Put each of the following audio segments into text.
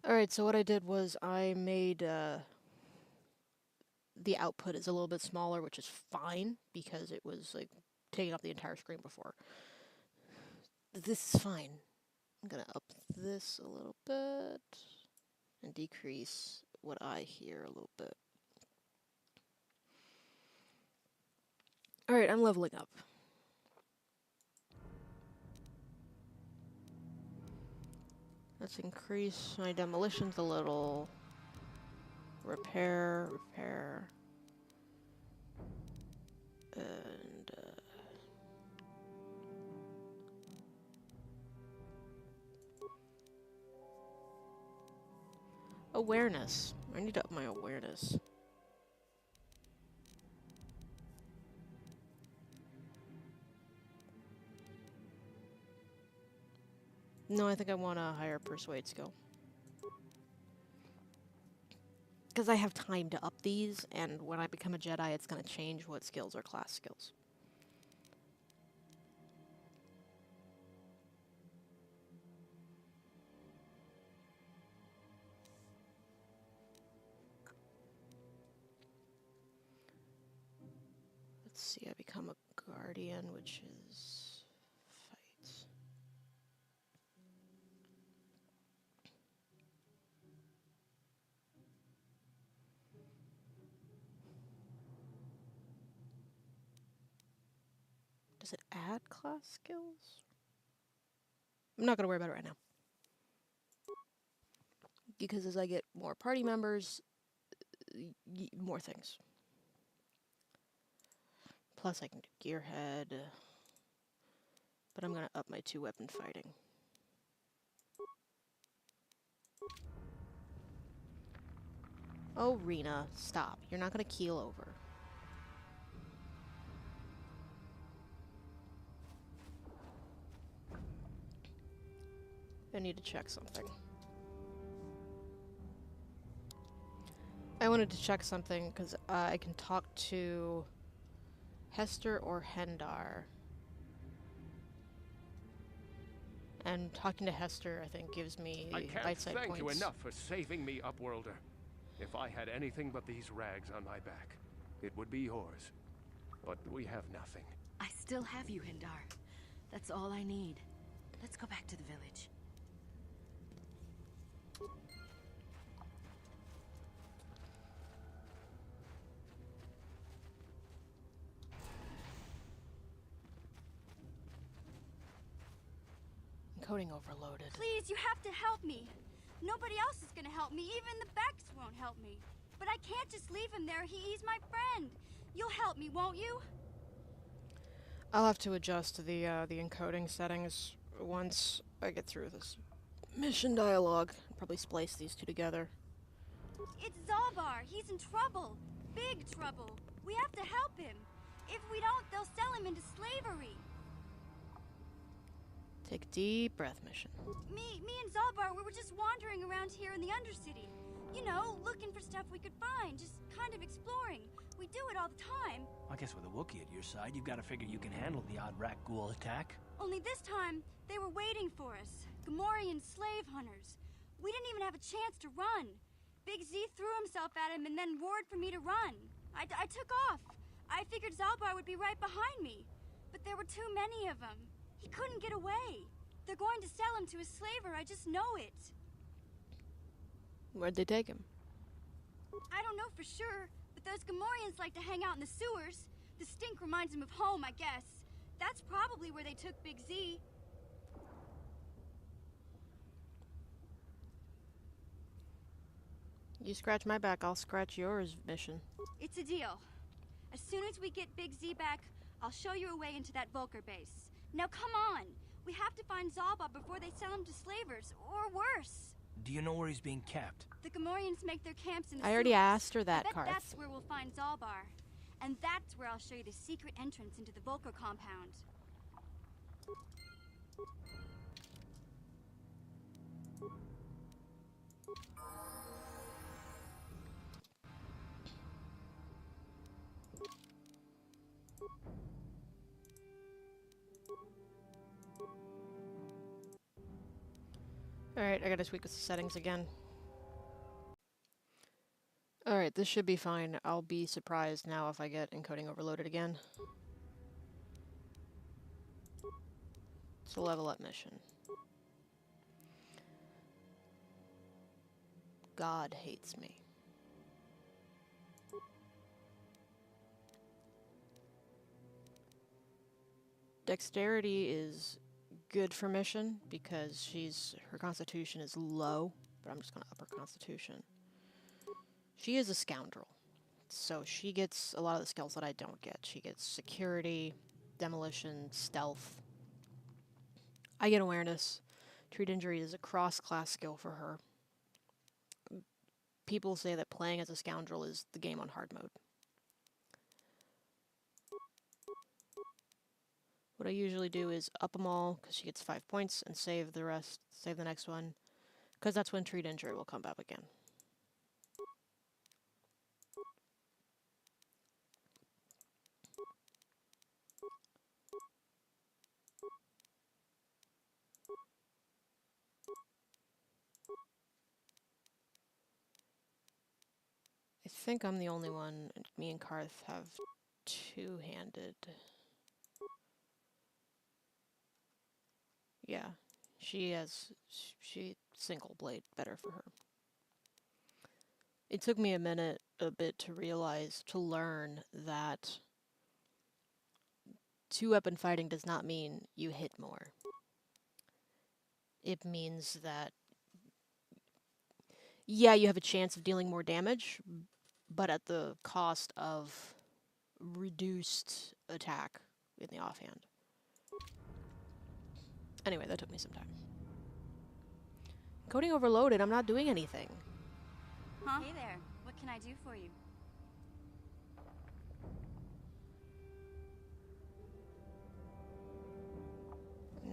Alright, so what I did was I made the output is a little bit smaller, which is fine because it was like taking up the entire screen before. This is fine. I'm gonna up this a little bit and decrease what I hear a little bit. Alright, I'm leveling up. Let's increase my demolitions a little. Repair, repair. And awareness. I need to up my awareness. No, I think I want a higher persuade skill. Because I have time to up these, and when I become a Jedi, it's going to change what skills are class skills. Let's see, I become a guardian, which is fight. Does it add class skills? I'm not going to worry about it right now. Because as I get more party members, more things. Plus I can do gearhead. But I'm going to up my 2-weapon fighting. Oh, Rena, stop. You're not going to keel over. I need to check something. I wanted to check something because I can talk to Hester or Hendar. And talking to Hester, I think, gives me I can't eyesight thank points. you enough for saving me, Upworlder. If I had anything but these rags on my back, it would be yours. But we have nothing. I still have you, Hindar. That's all I need. Let's go back to the village. Encoding overloaded. Please, you have to help me. Nobody else is gonna help me. Even the Becks won't help me. But I can't just leave him there. He's my friend. You'll help me, won't you? I'll have to adjust the encoding settings once I get through this mission dialogue. Probably splice these two together. It's Zalbar. He's in trouble. Big trouble. We have to help him. If we don't, they'll sell him into slavery. Take a deep breath, mission. Me and Zalbar, we were just wandering around here in the Undercity. You know, looking for stuff we could find, just kind of exploring. We do it all the time. I guess with a Wookiee at your side, you've got to figure you can handle the odd rat ghoul attack. Only this time, they were waiting for us. Gamorrean slave hunters. We didn't even have a chance to run. Big Z threw himself at him and then roared for me to run. I took off. I figured Zalbar would be right behind me. But there were too many of them. He couldn't get away. They're going to sell him to a slaver, I just know it. Where'd they take him? I don't know for sure, but those Gamorreans like to hang out in the sewers. The stink reminds them of home, I guess. That's probably where they took Big Z. You scratch my back, I'll scratch yours, mission. It's a deal. As soon as we get Big Z back, I'll show you a way into that Volker base. Now come on! We have to find Zalba before they sell him to slavers, or worse. Do you know where he's being kept? The Gamorreans make their camps in the I already sewers. asked her that, I bet Karth. that's where we'll find Zalbar. And that's where I'll show you the secret entrance into the Volker compound. Alright, I gotta tweak the settings again. Alright, this should be fine. I'll be surprised now if I get encoding overloaded again. It's a level up mission. God hates me. Dexterity is good for mission because her constitution is low, but I'm just gonna up her constitution. She is a scoundrel, so she gets a lot of the skills that I don't get. She gets security, demolition, stealth. I get awareness. Treat injury is a cross-class skill for her. People say that playing as a scoundrel is the game on hard mode. What I usually do is up them all, because she gets 5 points, and save the rest, save the next one, because that's when treat injury will come back again. I think I'm the only one, me and Karth have two-handed. Yeah, she single blade, better for her. It took me a bit to learn that two-weapon fighting does not mean you hit more. It means that, yeah, you have a chance of dealing more damage, but at the cost of reduced attack in the offhand. Anyway, that took me some time. Coding overloaded, I'm not doing anything. Huh? Hey there. What can I do for you?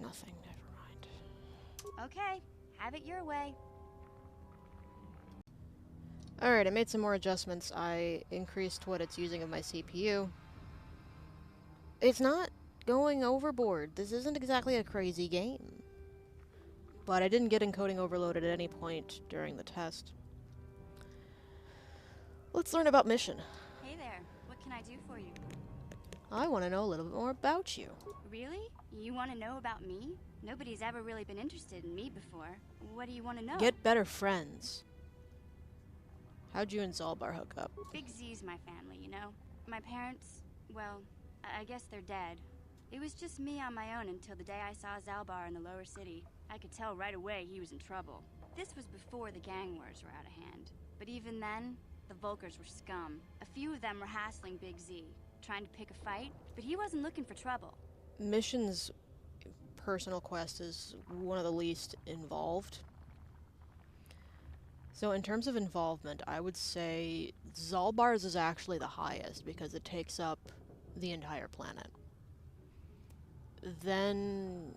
Nothing, never mind. Okay, have it your way. Alright, I made some more adjustments. I increased what it's using of my CPU. It's not going overboard. This isn't exactly a crazy game. But I didn't get encoding overloaded at any point during the test. Let's learn about mission. Hey there. What can I do for you? I want to know a little bit more about you. Really? You want to know about me? Nobody's ever really been interested in me before. What do you want to know? Get better friends. How'd you and Zalbar hook up? Big Z's my family, you know? My parents, well, I guess they're dead. It was just me on my own until the day I saw Zalbar in the lower city. I could tell right away he was in trouble. This was before the gang wars were out of hand. But even then, the Volkers were scum. A few of them were hassling Big Z, trying to pick a fight, but he wasn't looking for trouble. Mission's personal quest is one of the least involved. So in terms of involvement, I would say Zalbar's is actually the highest because it takes up the entire planet. Then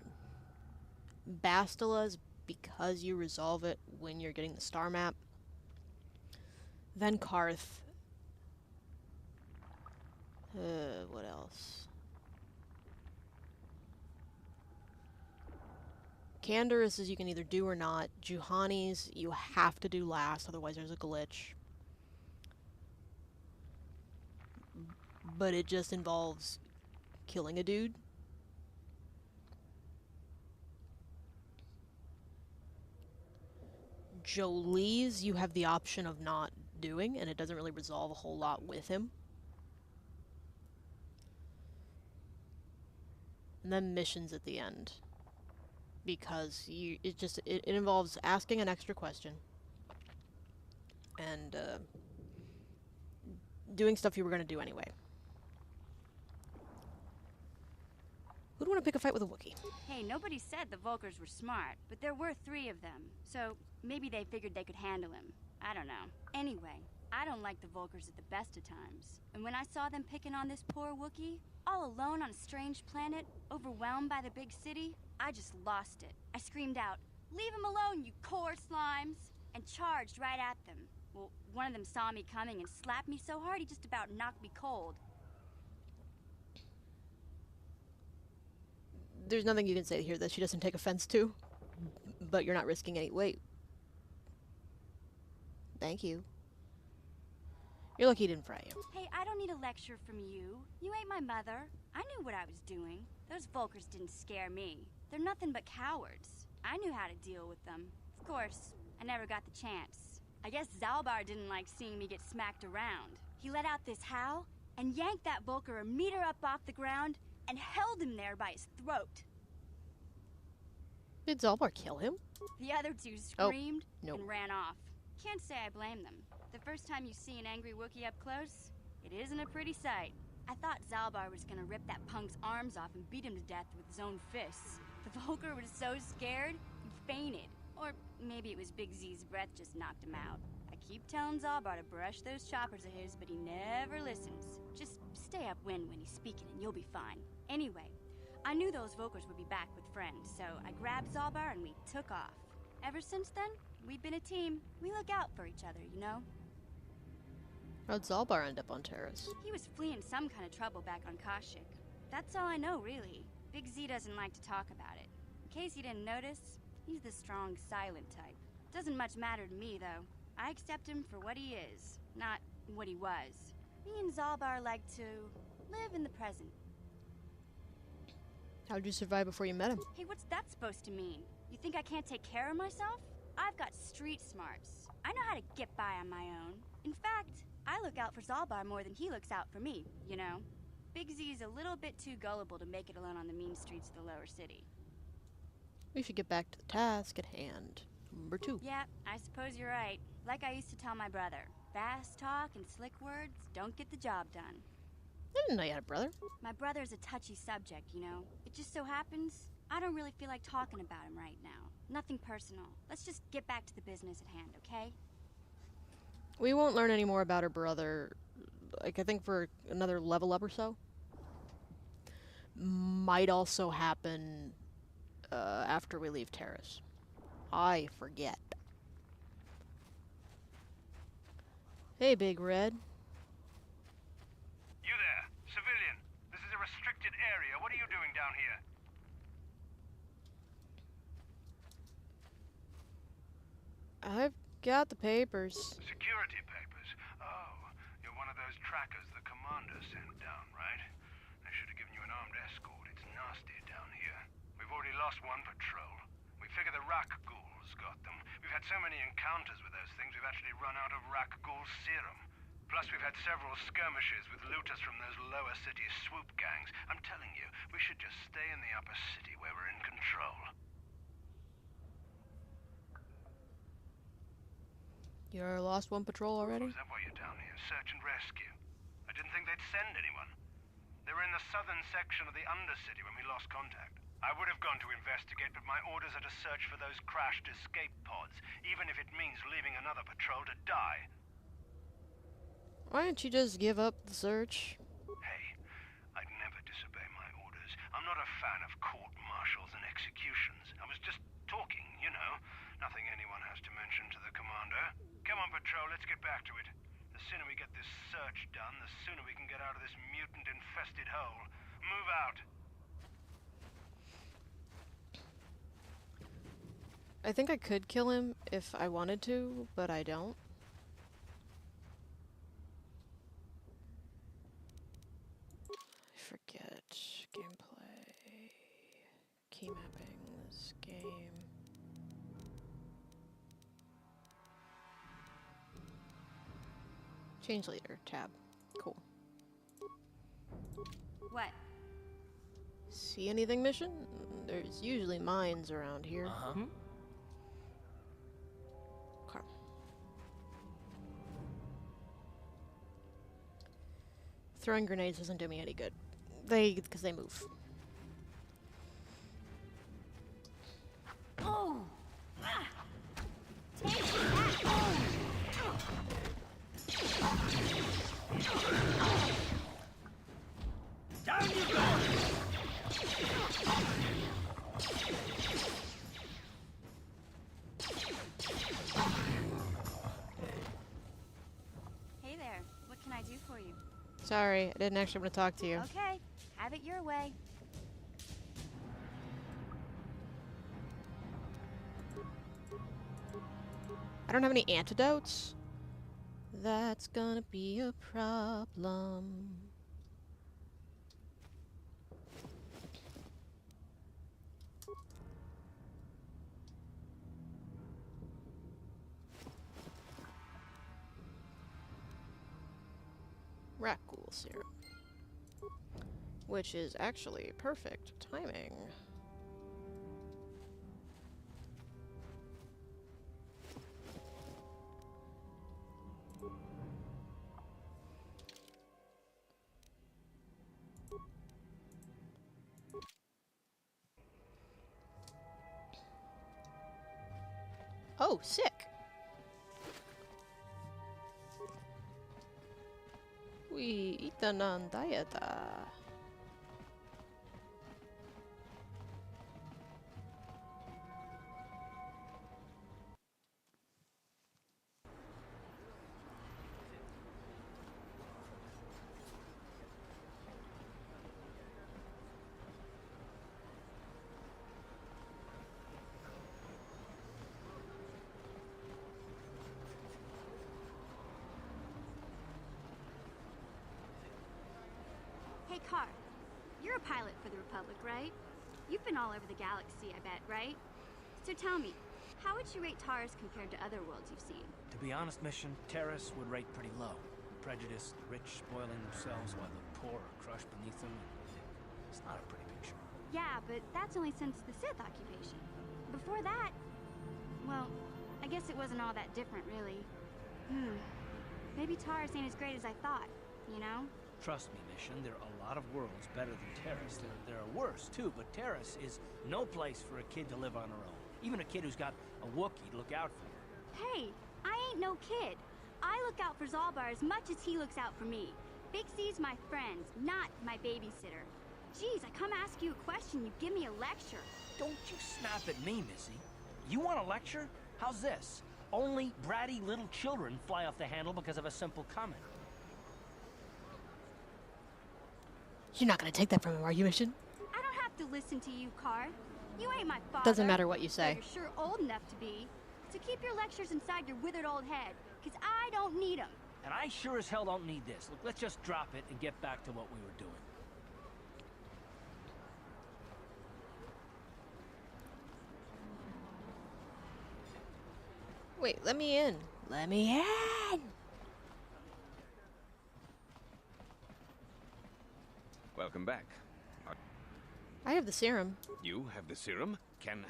Bastila's because you resolve it when you're getting the star map. Then Karth. What else? Canderous is you can either do or not. Juhani's you have to do last, otherwise there's a glitch. But it just involves killing a dude. Jolie's you have the option of not doing, and it doesn't really resolve a whole lot with him. And then missions at the end. Because it involves asking an extra question. And doing stuff you were going to do anyway. Who'd want to pick a fight with a Wookiee? Hey, nobody said the Volkers were smart, but there were 3 of them. So maybe they figured they could handle him. I don't know. Anyway, I don't like the Volkers at the best of times. And when I saw them picking on this poor Wookiee, all alone on a strange planet, overwhelmed by the big city, I just lost it. I screamed out, "Leave him alone, you core slimes!" and charged right at them. Well, one of them saw me coming and slapped me so hard he just about knocked me cold. There's nothing you can say here that she doesn't take offense to. But you're not risking any... Wait. Thank you. You're lucky he didn't fry you. Hey, I don't need a lecture from you. You ain't my mother. I knew what I was doing. Those Volkers didn't scare me. They're nothing but cowards. I knew how to deal with them. Of course, I never got the chance. I guess Zalbar didn't like seeing me get smacked around. He let out this howl and yanked that Volker a meter up off the ground and held him there by his throat. Did Zalbar kill him? The other two screamed nope. and ran off. Can't say I blame them. The first time you see an angry Wookiee up close, it isn't a pretty sight. I thought Zalbar was gonna rip that punk's arms off and beat him to death with his own fists. The Volker was so scared, he fainted. Or maybe it was Big Z's breath just knocked him out. I keep telling Zalbar to brush those choppers of his, but he never listens. Just stay upwind when he's speaking and you'll be fine. Anyway, I knew those Volkers would be back with friends, so I grabbed Zalbar and we took off. Ever since then, we've been a team. We look out for each other, you know? How'd Zalbar end up on Terrace? He was fleeing some kind of trouble back on Kashyyyk. That's all I know, really. Big Z doesn't like to talk about it. In case you didn't notice, he's the strong, silent type. Doesn't much matter to me, though. I accept him for what he is, not what he was. Me and Zalbar like to live in the present. How'd you survive before you met him? Hey, what's that supposed to mean? You think I can't take care of myself? I've got street smarts. I know how to get by on my own. In fact, I look out for Zalbar more than he looks out for me, you know? Big Z's a little bit too gullible to make it alone on the mean streets of the lower city. We should get back to the task at hand. Number 2. Yeah, I suppose you're right. Like I used to tell my brother, fast talk and slick words don't get the job done. I didn't know you had a brother. My brother's a touchy subject, you know? It just so happens I don't really feel like talking about him right now. Nothing personal. Let's just get back to the business at hand, okay? We won't learn any more about her brother, like, I think for another level up or so. Might also happen after we leave Terrace. I forget. Hey, Big Red. You there, civilian. This is a restricted area. What are you doing down here? I've got the papers. Security papers. Oh, you're one of those trackers the commander sent down, right? They should have given you an armed escort. It's nasty down here. We've already lost one patrol. We figure the Rak ghouls got them. We've had so many encounters with those things, we've actually run out of Rak ghoul serum. Plus, we've had several skirmishes with looters from those lower city swoop gangs. I'm telling you, we should just stay in the upper city where we're in control. You lost one patrol already? Is that why you're down here? Search and rescue? I didn't think they'd send anyone. They were in the southern section of the Undercity when we lost contact. I would have gone to investigate, but my orders are to search for those crashed escape pods, even if it means leaving another patrol to die. Why don't you just give up the search? Hey, I'd never disobey my orders. I'm not a fan of court-martials and executions. I was just talking, you know. Nothing anyone has to mention to the commander. Come on, patrol, let's get back to it. The sooner we get this search done, the sooner we can get out of this mutant-infested hole. Move out. I think I could kill him if I wanted to, but I don't. I forget. Gameplay. Key mapping. This game. Change leader. Tab. Cool. What? See anything mission? There's usually mines around here. Uh-huh. Okay. Throwing grenades doesn't do me any good. Because they move. Oh! Ah! Take that! Oh! Down you go! Hey there, what can I do for you? Sorry, I didn't actually want to talk to you. Okay, have it your way. I don't have any antidotes. That's gonna be a problem. Rakghoul syrup. Which is actually perfect timing. Oh, sick! Ui, itanan dieta. Hey, Car. You're a pilot for the Republic, right? You've been all over the galaxy, I bet, right? So tell me, how would you rate Taurus compared to other worlds you've seen? To be honest, Mission, Terrace would rate pretty low. Prejudiced, rich spoiling themselves while the poor are crushed beneath them. It's not a pretty picture. Yeah, but that's only since the Sith occupation. Before that, well, I guess it wasn't all that different, really. Maybe Taurus ain't as great as I thought, you know? Trust me, Mission, there are a lot of worlds better than Terrace. There are worse, too, but Terrace is no place for a kid to live on her own. Even a kid who's got a Wookiee to look out for. Hey, I ain't no kid. I look out for Zalbar as much as he looks out for me. Big Z's my friend, not my babysitter. Geez, I come ask you a question, you give me a lecture. Don't you snap at me, Missy. You want a lecture? How's this? Only bratty little children fly off the handle because of a simple comment. You're not gonna take that from him, are you, Mission? I don't have to listen to you, Car. You ain't my father. Doesn't matter what you though say. You're sure old enough to be. So keep your lectures inside your withered old head, because I don't need them. And I sure as hell don't need this. Look, let's just drop it and get back to what we were doing. Wait, let me in. Let me in! Welcome back. I have the serum. You have the serum? Can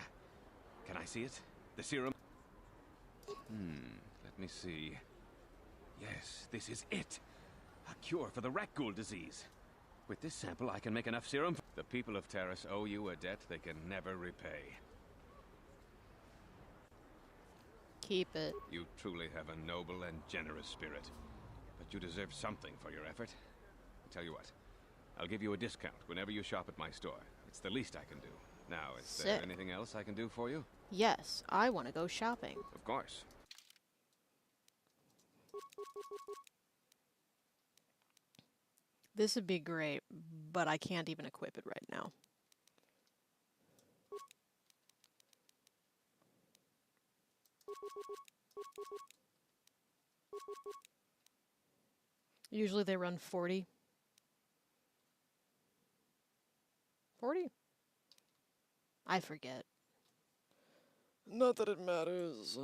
I see it? The serum? Let me see. Yes, this is it. A cure for the Rakghoul disease. With this sample, I can make enough serum. The people of Terrace owe you a debt they can never repay. Keep it. You truly have a noble and generous spirit. But you deserve something for your effort. Tell you what, I'll give you a discount whenever you shop at my store. It's the least I can do. Now, is there Sick. anything else I can do for you? Yes, I want to go shopping. Of course. This would be great, but I can't even equip it right now. Usually they run 40. 40? I forget. Not that it matters.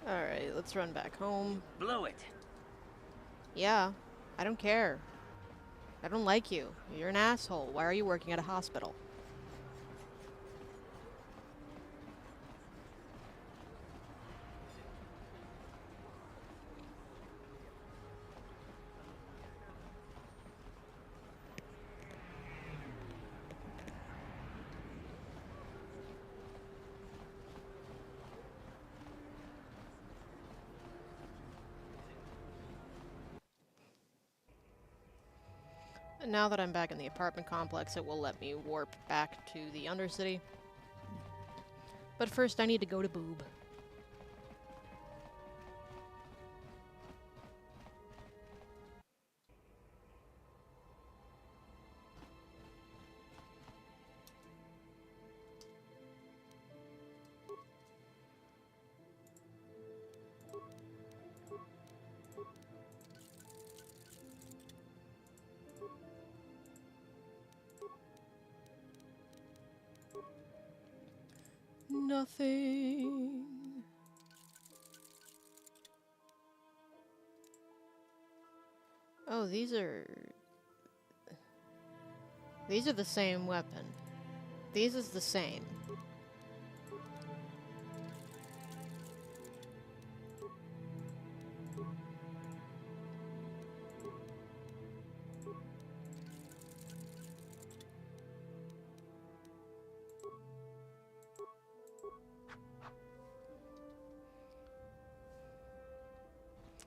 Alright, let's run back home. Blew it. Yeah, I don't care. I don't like you. You're an asshole. Why are you working at a hospital? And now that I'm back in the apartment complex, it will let me warp back to the Undercity. But first I need to go to Boob. nothing. Oh, these are the same weapon. These is the same.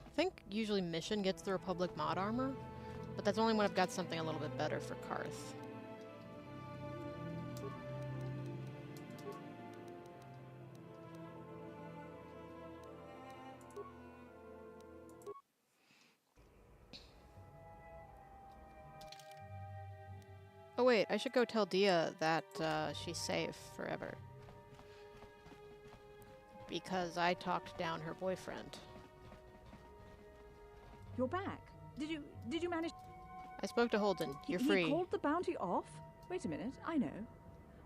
I think usually Mission gets the Republic mod armor, but that's only when I've got something a little bit better for Karth. Oh wait, I should go tell Dia that she's safe forever. Because I talked down her boyfriend. You're back. Did you manage? I spoke to Holden. You're He free. called the bounty off? Wait a minute, I know.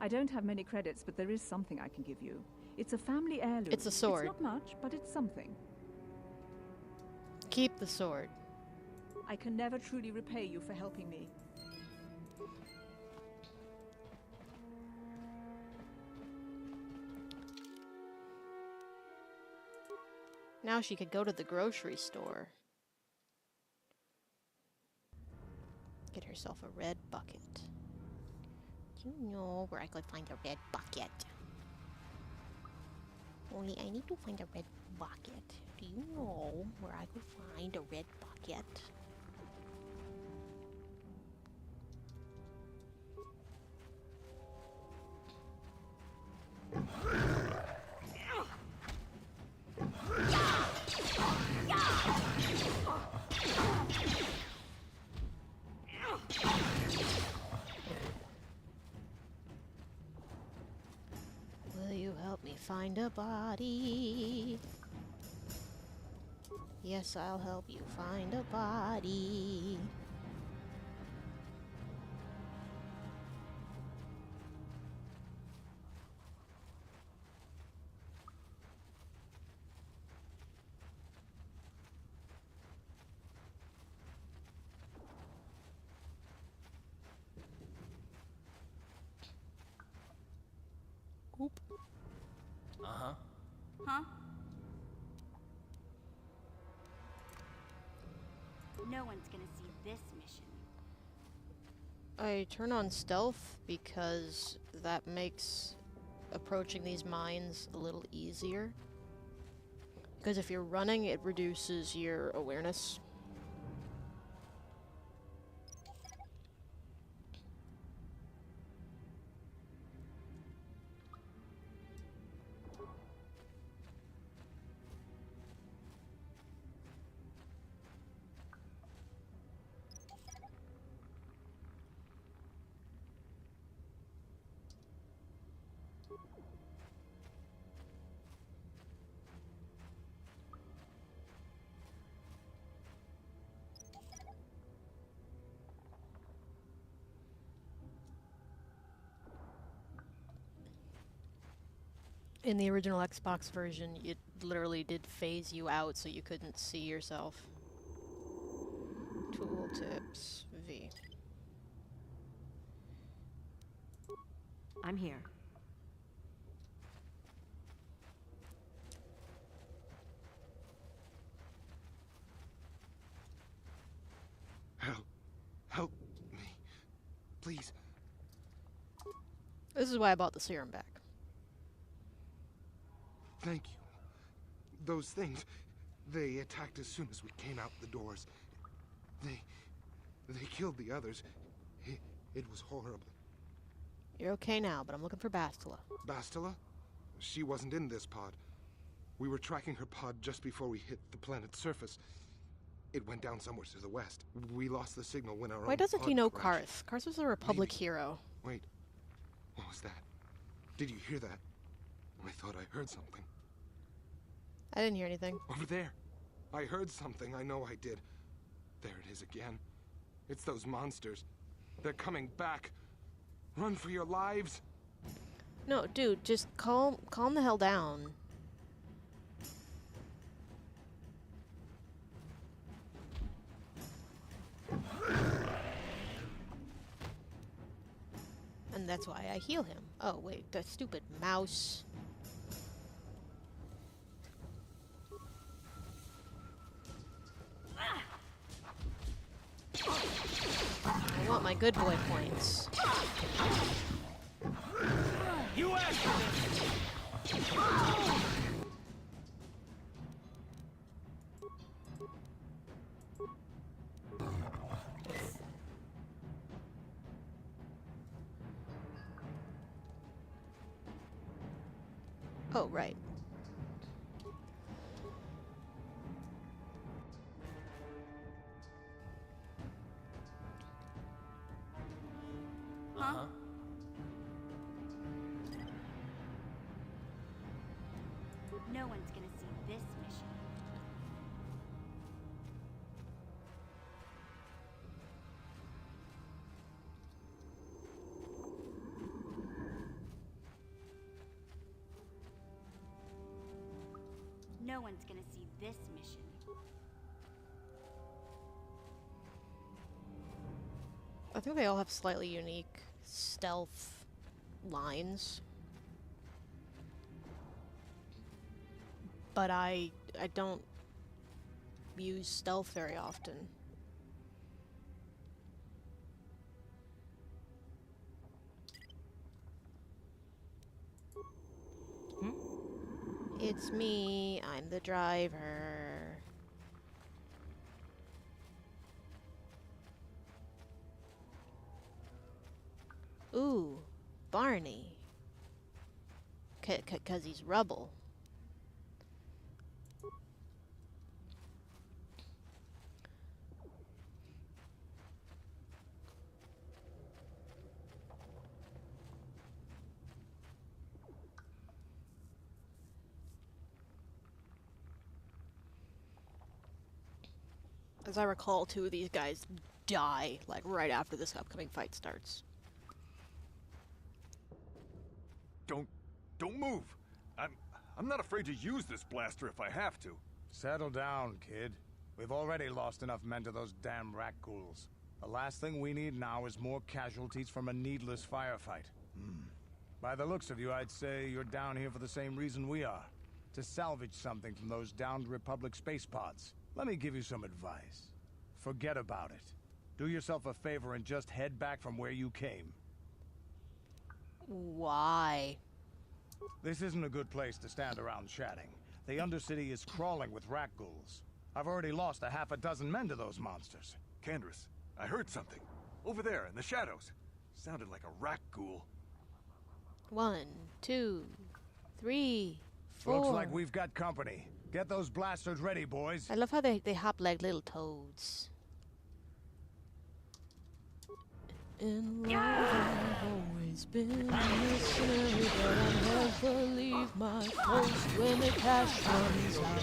I don't have many credits, but there is something I can give you. It's a family heirloom. It's a sword. It's not much, but it's something. Keep the sword. I can never truly repay you for helping me. Now she could go to the grocery store. Get herself a red bucket. Do you know where I could find a red bucket? Only I need to find a red bucket. Do you know where I could find a red bucket? Will you help me find a body? Yes, I'll help you find a body. Oop. Uh-huh. Huh? No one's gonna see this mission. I turn on stealth because that makes approaching these mines a little easier. Because if you're running, it reduces your awareness. In the original Xbox version, it literally did phase you out so you couldn't see yourself. Tooltips V. I'm here. Help me. Please. This is why I bought the serum back. Thank you. Those things, they attacked as soon as we came out the doors. They killed the others. It was horrible. You're okay now, but I'm looking for Bastila. Bastila? She wasn't in this pod. We were tracking her pod just before we hit the planet's surface. It went down somewhere to the west. We lost the signal when our Why own doesn't pod he know crashed. Karth? Karth was a Republic Maybe. hero. Wait. What was that? Did you hear that? I thought I heard something. I didn't hear anything. Over there. I heard something. I know I did. There it is again. It's those monsters. They're coming back. Run for your lives. No, dude, just calm the hell down. And that's why I heal him. Oh, wait, that stupid mouse. I want my good boy points. You asked for this! Oh, right. Uh-huh. No one's gonna see this mission. No one's gonna see this mission. I think they all have slightly unique stealth lines. But I don't use stealth very often. It's me, I'm the driver. Ooh, Barney. 'Cause he's rubble. As I recall, two of these guys die, like, right after this upcoming fight starts. Don't move. I'm not afraid to use this blaster if I have to. Settle down, kid. We've already lost enough men to those damn rat ghouls. The last thing we need now is more casualties from a needless firefight. By the looks of you, I'd say you're down here for the same reason we are. To salvage something from those downed Republic space pods. Let me give you some advice. Forget about it. Do yourself a favor and just head back from where you came. Why? This isn't a good place to stand around chatting. The Undercity is crawling with rat ghouls. I've already lost a half a dozen men to those monsters. Candace, I heard something. Over there in the shadows. Sounded like a rat ghoul. 1, 2, 3, 4. Looks like we've got company. Get those blasters ready, boys. I love how they hop like little toads. In love, I've always been a mercenary, but I never leave my post when the cash runs out.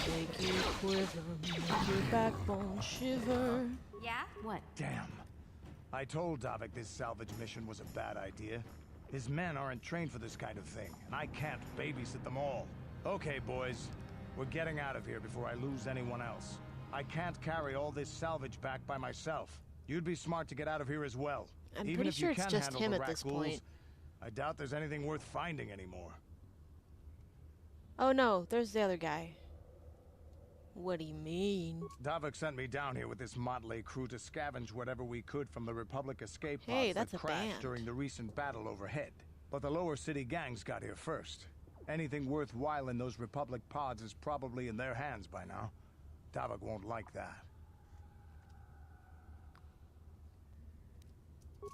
Make you quiver, make your backbone shiver. Yeah? What? Damn. I told Davik this salvage mission was a bad idea. His men aren't trained for this kind of thing, and I can't babysit them all. Okay, boys. We're getting out of here before I lose anyone else. I can't carry all this salvage back by myself. You'd be smart to get out of here as well. I'm Even pretty if sure you it's can just handle him the at rat this ghouls, point. I doubt there's anything worth finding anymore. Oh no, there's the other guy. What do you mean? Davik sent me down here with this motley crew to scavenge whatever we could from the Republic escape pods Hey, that's that a crashed band. during the recent battle overhead. But the lower city gangs got here first. Anything worthwhile in those Republic pods is probably in their hands by now. Davik won't like that.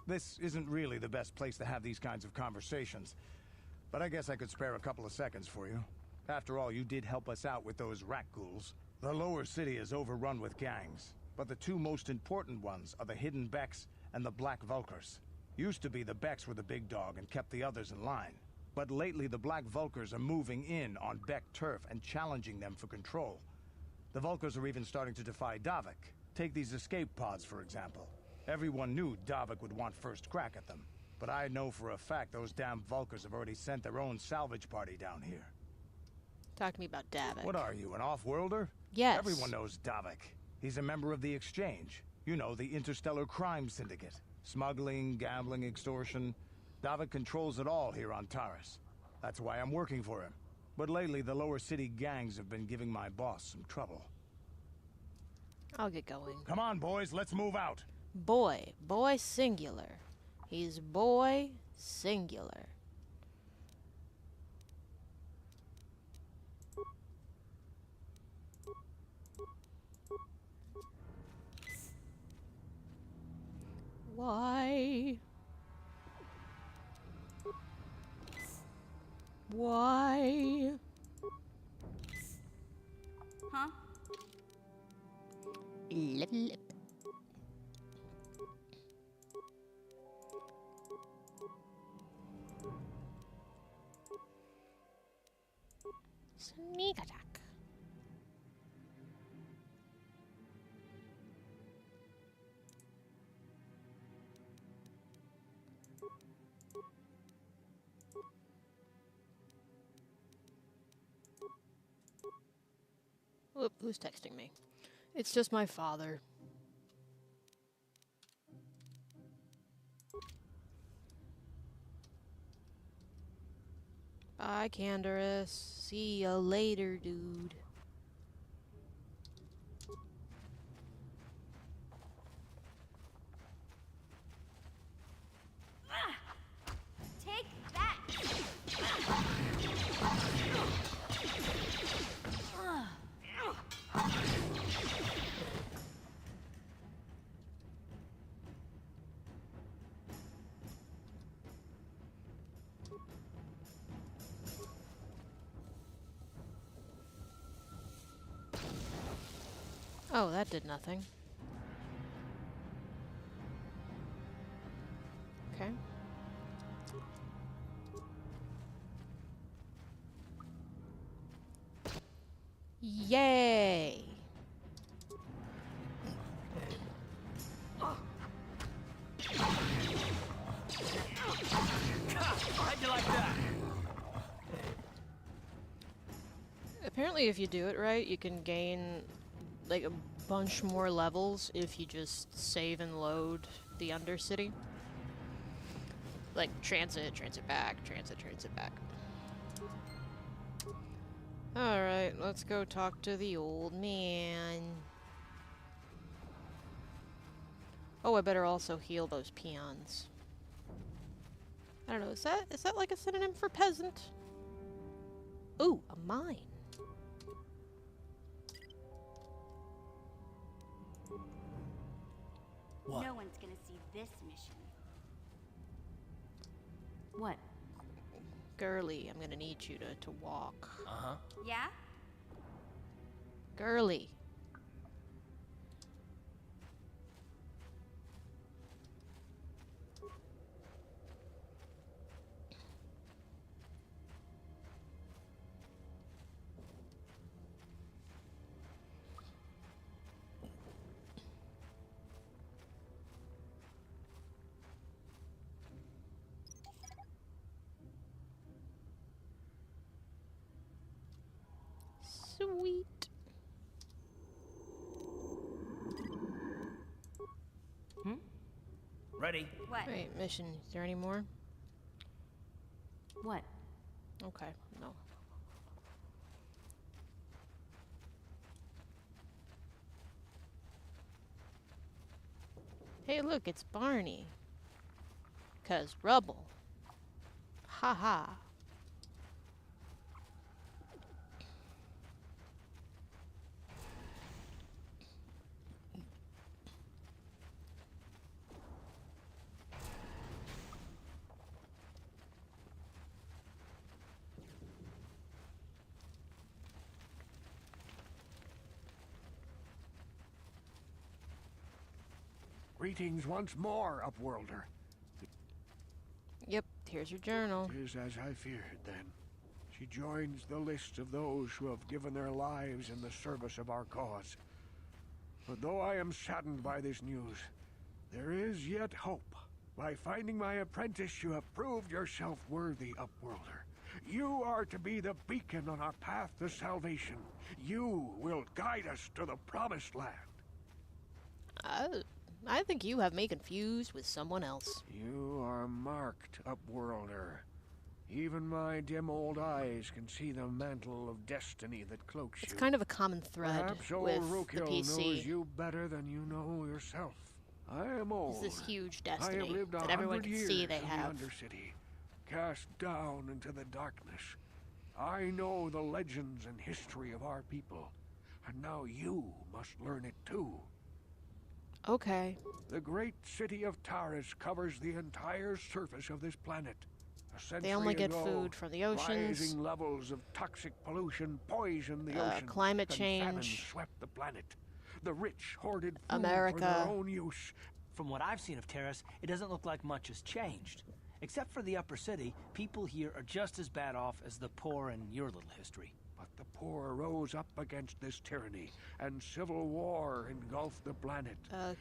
This isn't really the best place to have these kinds of conversations, but I guess I could spare a couple of seconds for you. After all, you did help us out with those rat ghouls. The lower city is overrun with gangs, but the two most important ones are the Hidden Becks and the Black Vulkars. Used to be the Becks were the big dog and kept the others in line. But lately the Black Vulkars are moving in on Beck turf and challenging them for control. The Vulkars are even starting to defy Davik. Take these escape pods, for example. Everyone knew Davik would want first crack at them. but I know for a fact those damn Vulkars have already sent their own salvage party down here. Talk to me about Davik. What are you, an off-worlder? Yes. Everyone knows Davik. He's a member of the Exchange. You know, the interstellar crime syndicate. Smuggling, gambling, extortion. Davik controls it all here on Taris. That's why I'm working for him. But lately, the lower city gangs have been giving my boss some trouble. I'll get going. Come on, boys, let's move out. Boy. Boy singular. He's boy singular. Why? Why? Huh? Lip, lip. Sneak attack. Whoop, who's texting me? It's just my father. Bye, Canderous. See ya later, dude. Take that! Oh, that did nothing. Okay. Yay! How'd you like that? Apparently, if you do it right, you can gain like a bunch more levels if you just save and load the Undercity. Like transit, transit back, transit, transit back. Alright, let's go talk to the old man. Oh, I better also heal those peons. I don't know, is that like a synonym for peasant? Ooh, a mine. What? No one's gonna see this mission. What? Girly, I'm gonna need you to walk. Uh-huh. Yeah? Girly. Sweet. Ready? What? Wait, mission. Is there any more? What? Okay, no. Hey, look, it's Barney. 'Cause rubble. Ha ha. Greetings once more, Upworlder. Yep, here's your journal. It is as I feared, then. She joins the list of those who have given their lives in the service of our cause. But though I am saddened by this news, there is yet hope. By finding my apprentice, you have proved yourself worthy, Upworlder. You are to be the beacon on our path to salvation. You will guide us to the Promised Land. I think you have me confused with someone else. You are marked, Upworlder. Even my dim old eyes can see the mantle of destiny that cloaks you. It's kind of a common thread Perhaps with old the Rookhill knows PC. you better than you know yourself. I am old. Is this huge I have destiny lived that everyone 100 can years see they in have. the Undercity, cast down into the darkness. I know the legends and history of our people, and now you must learn it too. Okay. The great city of Taris covers the entire surface of this planet. They only get ago, food from the oceans. Rising levels of toxic pollution poisoned the ocean. Climate and famine change. swept the planet. The rich hoarded food America. for their own use. From what I've seen of Terrace, it doesn't look like much has changed. Except for the upper city, people here are just as bad off as the poor in your little history. But the poor rose up against this tyranny, and civil war engulfed the planet.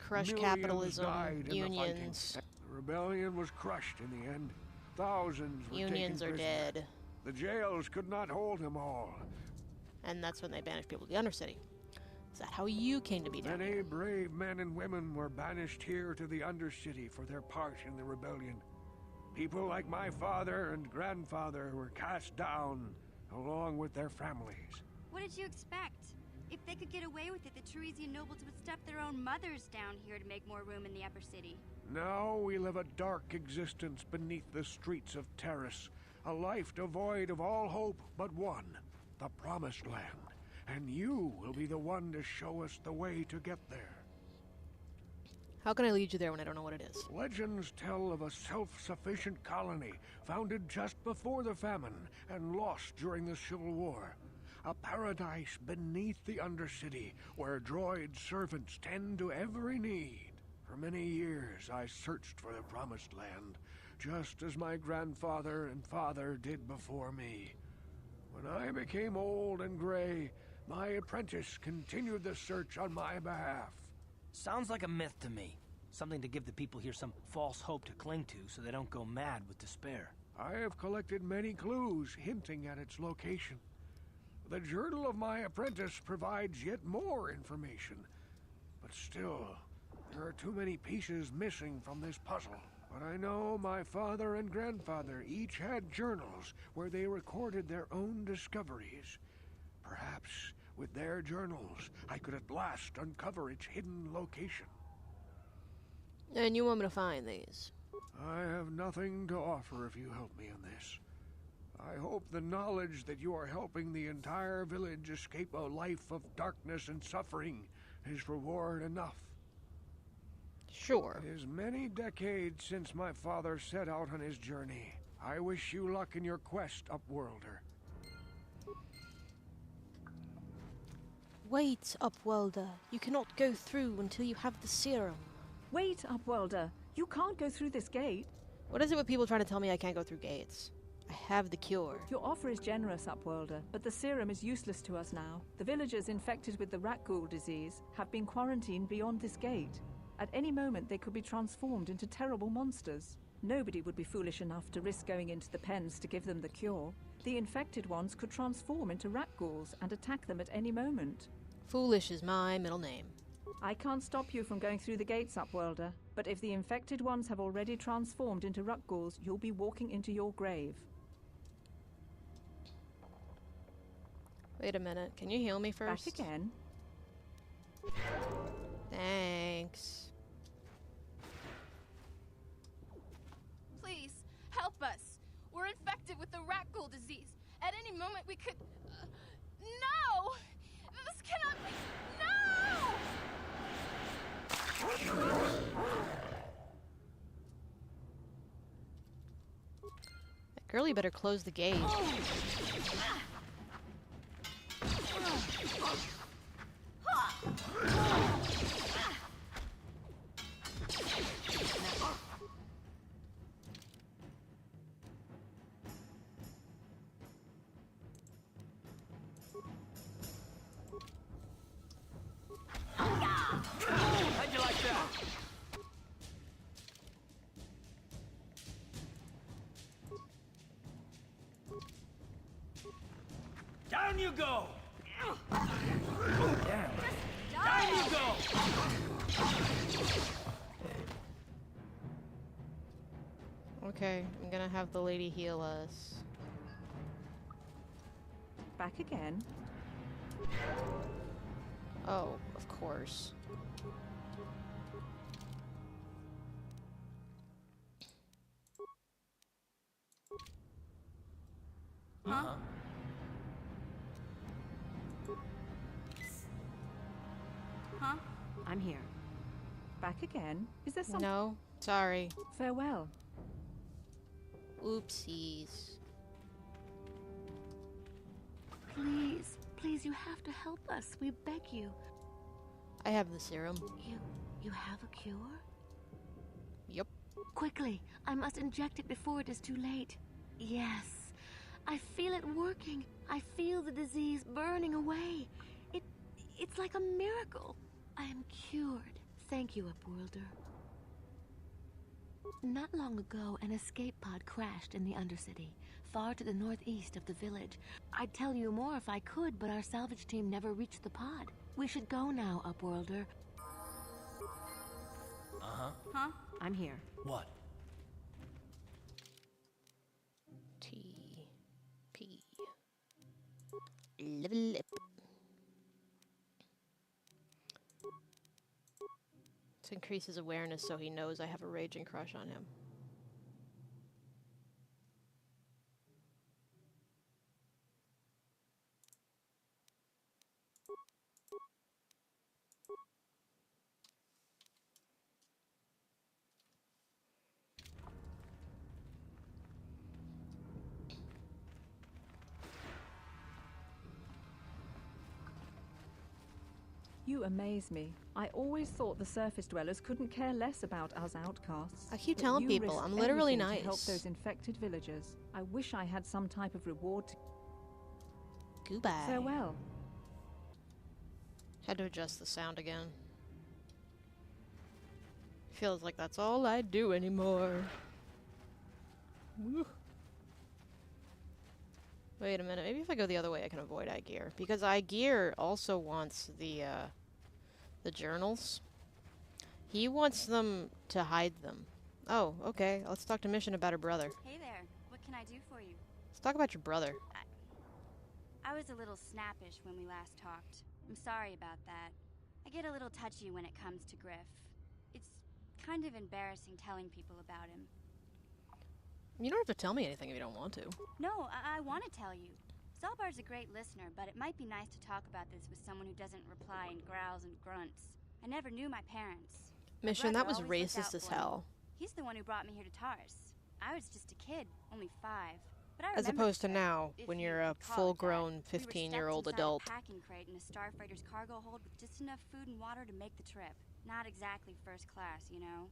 Crush Millions capitalism, died in the fighting. unions. The rebellion was crushed in the end. Thousands were Unions taken are prisoner. dead. The jails could not hold them all. And that's when they banished people to the Undercity. Is that how you came to be down Many here? brave men and women were banished here to the Undercity for their part in the rebellion. People like my father and grandfather were cast down, along with their families. What did you expect? If they could get away with it, the Teresian nobles would stuff their own mothers down here to make more room in the upper city. Now we live a dark existence beneath the streets of Terrace, a life devoid of all hope but one, the Promised Land. And you will be the one to show us the way to get there. How can I lead you there when I don't know what it is? Legends tell of a self-sufficient colony founded just before the famine and lost during the Civil War. A paradise beneath the Undercity where droid servants tend to every need. For many years I searched for the Promised Land, just as my grandfather and father did before me. When I became old and gray, my apprentice continued the search on my behalf. Sounds like a myth to me. Something to give the people here some false hope to cling to so they don't go mad with despair. I have collected many clues hinting at its location. The journal of my apprentice provides yet more information. But still, there are too many pieces missing from this puzzle. But I know my father and grandfather each had journals where they recorded their own discoveries. Perhaps with their journals, I could at last uncover its hidden location. And you want me to find these? I have nothing to offer if you help me in this. I hope the knowledge that you are helping the entire village escape a life of darkness and suffering is reward enough. Sure. It is many decades since my father set out on his journey. I wish you luck in your quest, Upworlder. Wait, Upworlder. You cannot go through until you have the serum. Wait, Upworlder. You can't go through this gate. What is it with people trying to tell me I can't go through gates? I have the cure. Your offer is generous, Upworlder, but the serum is useless to us now. The villagers infected with the rat ghoul disease have been quarantined beyond this gate. At any moment, they could be transformed into terrible monsters. Nobody would be foolish enough to risk going into the pens to give them the cure. The infected ones could transform into rat ghouls and attack them at any moment. Foolish is my middle name. I can't stop you from going through the gates, Upworlder, but if the infected ones have already transformed into rat ghouls, you'll be walking into your grave. Wait a minute. Can you heal me first? Back again. Thanks. Please, help us. We're infected with the rat ghoul disease. At any moment we could... no! This cannot be... No! That girlie better close the gate. How'd you like that? you go! Damn. Down you go! Okay, I'm gonna have the lady heal us. Back again. Oh, of course. Uh-huh. Huh? I'm here. Back again? Is there something? No, sorry. Farewell. Oopsies. Please, please, you have to help us. We beg you. I have the serum. You have a cure? Yep. Quickly, I must inject it before it is too late. Yes, I feel it working. I feel the disease burning away. It's like a miracle. I am cured. Thank you, Upworlder. Not long ago, an escape pod crashed in the Undercity, far to the northeast of the village. I'd tell you more if I could, but our salvage team never reached the pod. We should go now, Upworlder. Uh-huh. Huh? I'm here. What? T. P. Level up. This increases awareness so he knows I have a raging crush on him. You amaze me. I always thought the surface dwellers couldn't care less about us outcasts. I keep But telling you people, risked I'm literally everything nice. to help those infected villagers. I wish I had some type of reward to... Goodbye. Farewell. Had to adjust the sound again. Feels like that's all I do anymore. Woo. Wait a minute, maybe if I go the other way I can avoid Igear. Because Igear also wants the journals. He wants them to hide them. Oh, okay, let's talk to Mission about her brother. Hey there. What can I do for you? Let's talk about your brother. I was a little snappish when we last talked. I'm sorry about that. I get a little touchy when it comes to Griff. It's kind of embarrassing telling people about him. You don't have to tell me anything if you don't want to. No, I want to tell you. Zalbar's a great listener, but it might be nice to talk about this with someone who doesn't reply in growls and grunts. I never knew my parents. My Mission, that brother was always looked racist out as for me. hell. He's the one who brought me here to Tars. I was just a kid, only 5. But I As remember opposed the to trip, now, if when you you're a could call it that. full-grown We were 15-year-old stuffed inside adult. a packing crate in a starfighter's cargo hold with just enough food and water to make the trip. Not exactly first class, you know.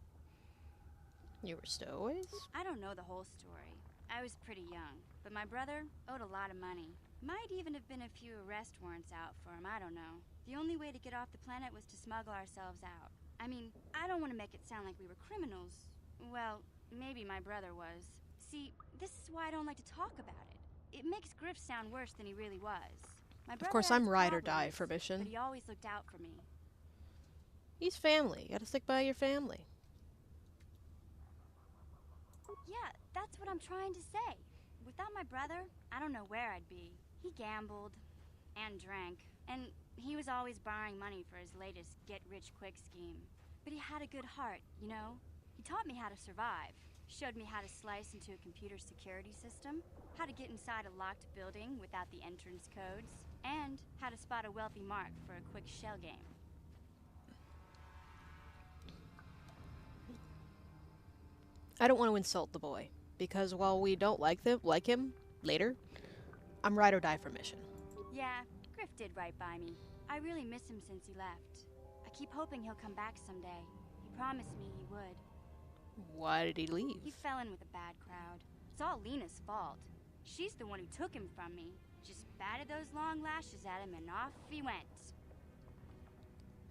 You were stowaways? I don't know the whole story. I was pretty young, but my brother owed a lot of money. Might even have been a few arrest warrants out for him, I don't know. The only way to get off the planet was to smuggle ourselves out. I mean, I don't want to make it sound like we were criminals. Well, maybe my brother was. See, this is why I don't like to talk about it. It makes Griff sound worse than he really was. My brother Of course, had I'm his ride or die problems, for Mission. but he always looked out for me. He's family. You gotta stick by your family. Yeah, that's what I'm trying to say. Without my brother, I don't know where I'd be. He gambled and drank, and he was always borrowing money for his latest get-rich-quick scheme. But he had a good heart, you know? He taught me how to survive, showed me how to slice into a computer security system, how to get inside a locked building without the entrance codes, and how to spot a wealthy mark for a quick shell game. I don't want to insult the boy, because while we don't like him later, I'm ride or die for Mission. Yeah, Griff did right by me. I really miss him since he left. I keep hoping he'll come back someday. He promised me he would. Why did he leave? He fell in with a bad crowd. It's all Lena's fault. She's the one who took him from me. Just batted those long lashes at him and off he went.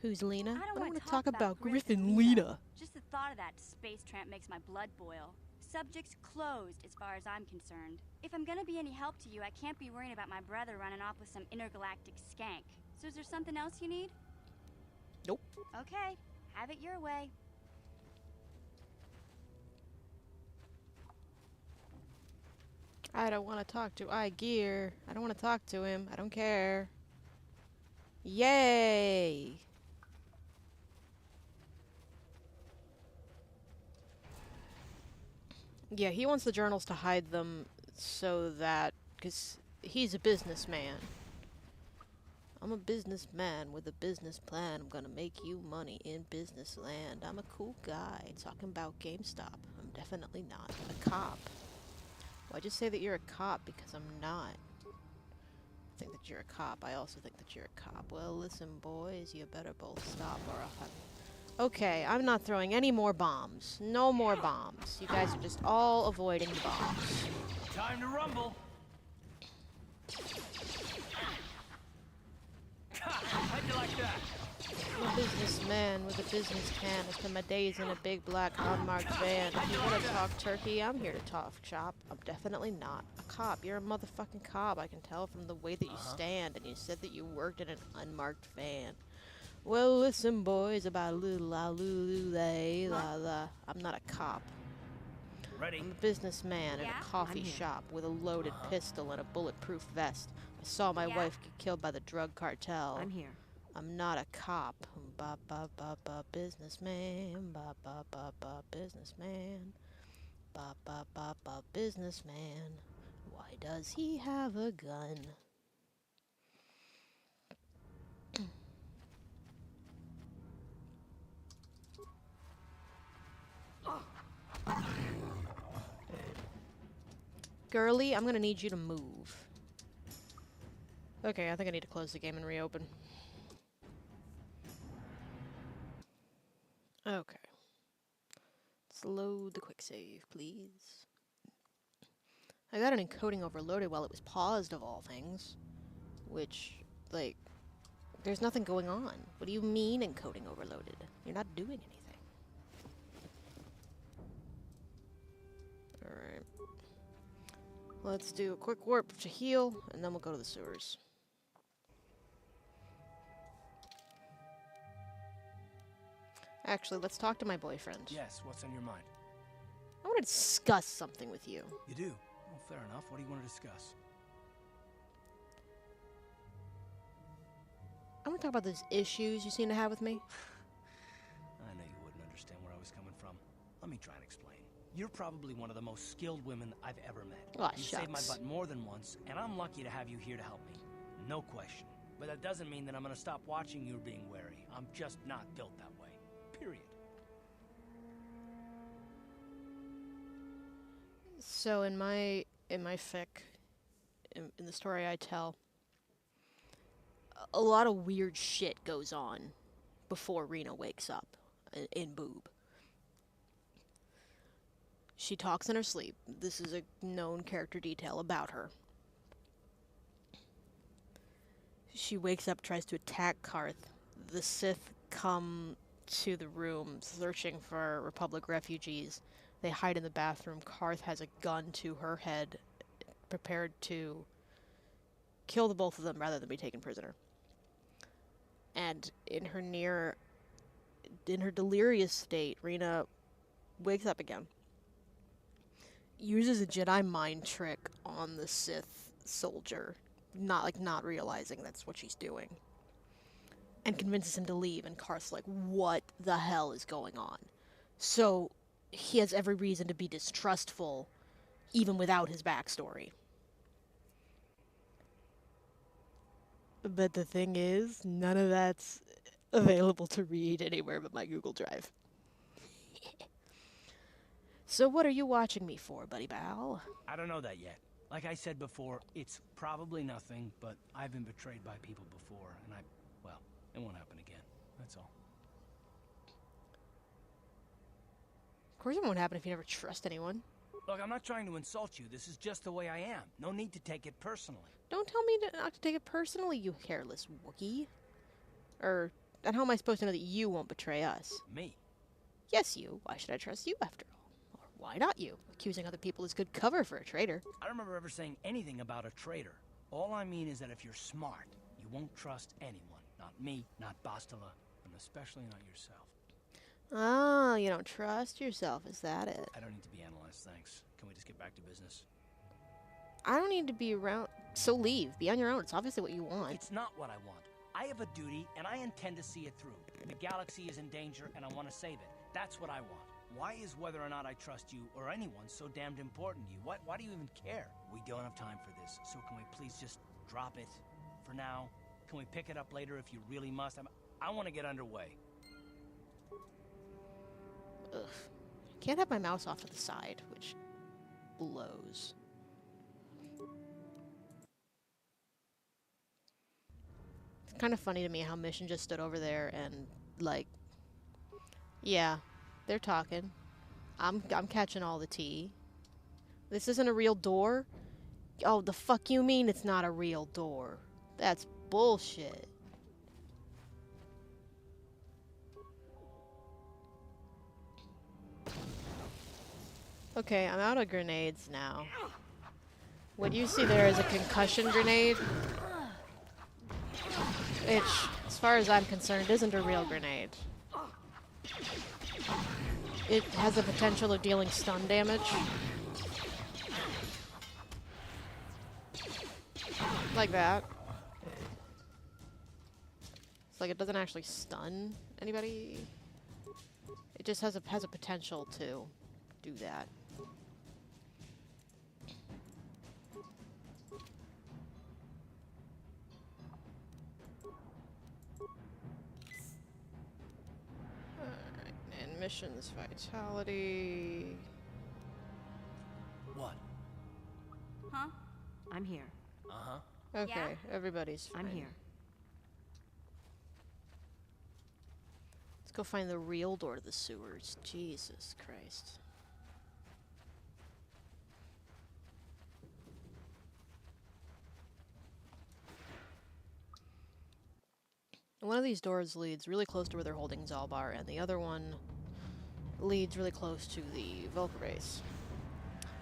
Who's Lena? I don't want want to talk about Griff Griff and Lena. Lena. Just the thought of that space tramp makes my blood boil. Subject's closed as far as I'm concerned. If I'm gonna be any help to you, I can't be worrying about my brother running off with some intergalactic skank. So is there something else you need? Nope. Okay, have it your way. I don't want to talk to Gear. I don't want to talk to him. I don't care. Yay! Yeah, he wants the journals to hide them so that... because he's a businessman. I'm a businessman with a business plan. I'm gonna make you money in business land. I'm a cool guy talking about GameStop. I'm definitely not a cop. Well, I just say that you're a cop because I'm not. I think that you're a cop. I also think that you're a cop. Well, listen, boys, you better both stop or I'll have... Okay, I'm not throwing any more bombs. No more bombs. You guys are just all avoiding the bombs. Time to rumble. How'd you like that? I'm a businessman with a business plan. I spend my days in a big black unmarked van. If you want to talk turkey, I'm here to talk shop. I'm definitely not a cop. You're a motherfucking cop. I can tell from the way that you stand, and you said that you worked in an unmarked van. Well, listen, boys, about a little la lulu lay la la. I'm not a cop. Ready? I'm a businessman in Yeah? a coffee shop with a loaded pistol and a bulletproof vest. I saw my wife get killed by the drug cartel. I'm here. I'm not a cop. Ba ba ba ba businessman. Ba ba ba ba businessman. Ba ba ba ba businessman. Why does he have a gun? Girly, I'm gonna need you to move. Okay, I think I need to close the game and reopen. Okay. Let's load the quick save, please. I got an encoding overloaded while it was paused, of all things. Which, like, there's nothing going on. What do you mean encoding overloaded? You're not doing anything. Alright. Let's do a quick warp to heal, and then we'll go to the sewers. Actually, let's talk to my boyfriend. Yes, what's on your mind? I want to discuss something with you. You do? Well, fair enough. What do you want to discuss? I want to talk about those issues you seem to have with me. I know you wouldn't understand where I was coming from. Let me try and explain. You're probably one of the most skilled women I've ever met. Aw, You've saved my shucks. butt more than once, and I'm lucky to have you here to help me. No question. But that doesn't mean that I'm gonna stop watching you being wary. I'm just not built that way. Period. So in my fic, in the story I tell, a lot of weird shit goes on before Rena wakes up in Boob. She talks in her sleep. This is a known character detail about her. She wakes up, tries to attack Karth. The Sith come to the room searching for Republic refugees. They hide in the bathroom. Karth has a gun to her head, prepared to kill the both of them rather than be taken prisoner. And in her delirious state, Rena wakes up again. Uses a Jedi mind trick on the Sith soldier, not realizing that's what she's doing. And convinces him to leave, and Karth's like, what the hell is going on? So he has every reason to be distrustful, even without his backstory. But the thing is, none of that's available to read anywhere but my Google Drive. So what are you watching me for, buddy Bal? I don't know that yet. Like I said before, it's probably nothing, but I've been betrayed by people before, and well, it won't happen again. That's all. Of course it won't happen if you never trust anyone. Look, I'm not trying to insult you. This is just the way I am. No need to take it personally. Don't tell me not to take it personally, you hairless Wookiee. And how am I supposed to know that you won't betray us? Me? Yes, you. Why should I trust you after all? Why not you? Accusing other people is good cover for a traitor. I don't remember ever saying anything about a traitor. All I mean is that if you're smart, you won't trust anyone. Not me, not Bastila, and especially not yourself. Oh, you don't trust yourself, is that it? I don't need to be analyzed, thanks. Can we just get back to business? I don't need to be around, so leave. Be on your own. It's obviously what you want. It's not what I want. I have a duty, and I intend to see it through. The galaxy is in danger, and I want to save it. That's what I want. Why is whether or not I trust you or anyone so damned important to you? Why do you even care? We don't have time for this, so can we please just drop it for now? Can we pick it up later if you really must? I want to get underway. Ugh. Can't have my mouse off to the side, which blows. It's kind of funny to me how Mission just stood over there and, like, yeah, they're talking. I'm catching all the tea. This isn't a real door? Oh, the fuck you mean it's not a real door? That's bullshit. Okay, I'm out of grenades now. What you see there is a concussion grenade, which, as far as I'm concerned, isn't a real grenade. It has the potential of dealing stun damage. Like that. It's like it doesn't actually stun anybody. It just has a potential to do that. Alright, and missions vitality. What? Huh? I'm here. Uh-huh. Okay, Yeah? everybody's fine. I'm here. Let's go find the real door to the sewers. Jesus Christ. One of these doors leads really close to where they're holding Zalbar, and the other one leads really close to the Volker base.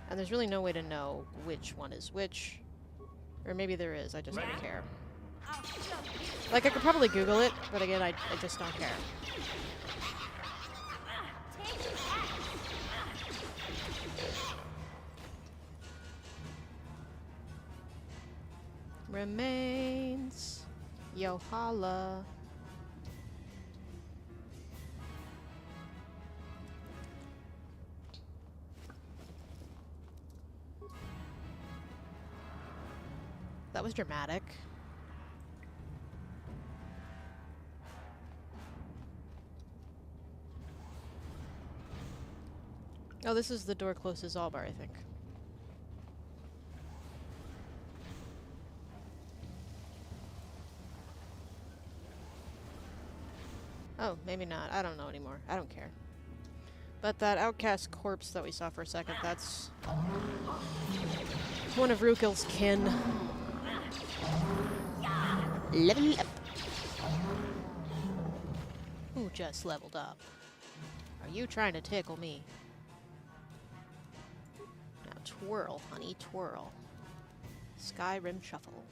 And there's really no way to know which one is which. Or maybe there is, I just don't care. Like, I could probably Google it, but again, I just don't care. Remains. Yo holla. That was dramatic. Oh, this is the door closest to Zalbar, I think. Oh, maybe not. I don't know anymore. I don't care. But that outcast corpse that we saw for a second, that's one of Rukil's kin. Level up. Who just leveled up? Are you trying to tickle me? Now twirl, honey, twirl. Skyrim shuffle.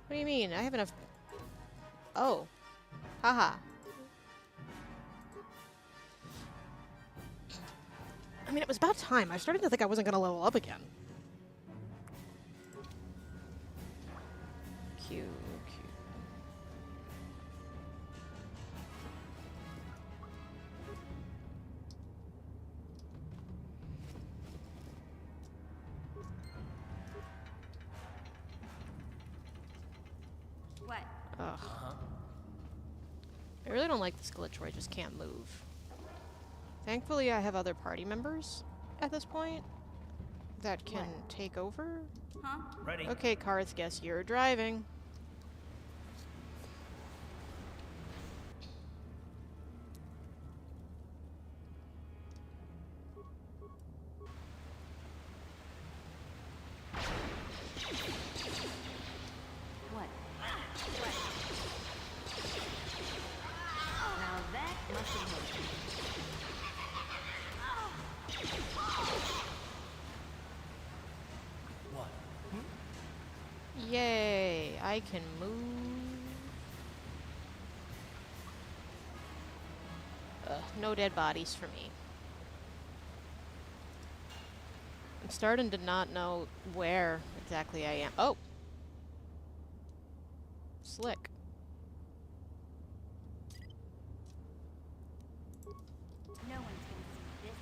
What do you mean? I have enough... Oh. Haha. I mean, it was about time. I started to think I wasn't going to level up again. Q. What? Ugh. I really don't like this glitch where I just can't move. Thankfully, I have other party members at this point that can take over. Huh? Ready? Okay, Karth, guess you're driving. What? I can move. No dead bodies for me. I'm starting to not know where exactly I am. Oh! Slick. No one's gonna see this mission.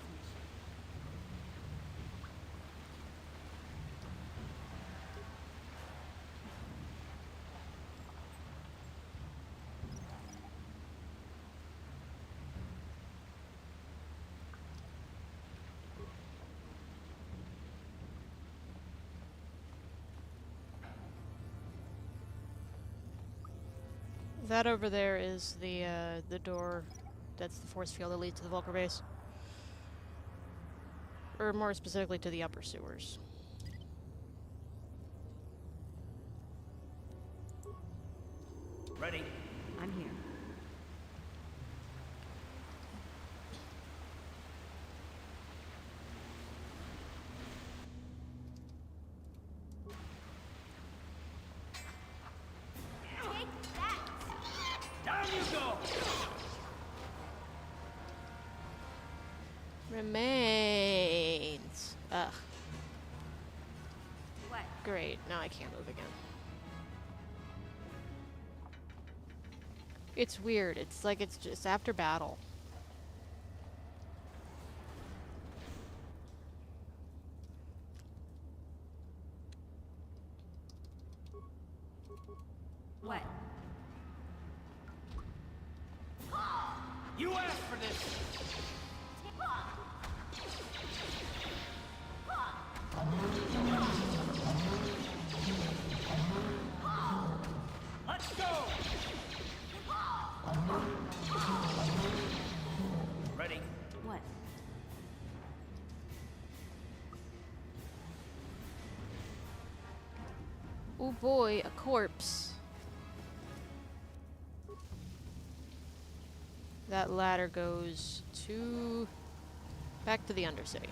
That over there is the door. That's the force field that leads to the Vulcar base. Or more specifically to the upper sewers. Ready? I'm here. Take that! Down you go! Remains. Ugh. What? Great. Now I can't move again. It's weird. It's like it's just after battle. What? You asked for this! Let's go! Ready? What? Oh boy, a corpse. That ladder goes to... back to the Undercity.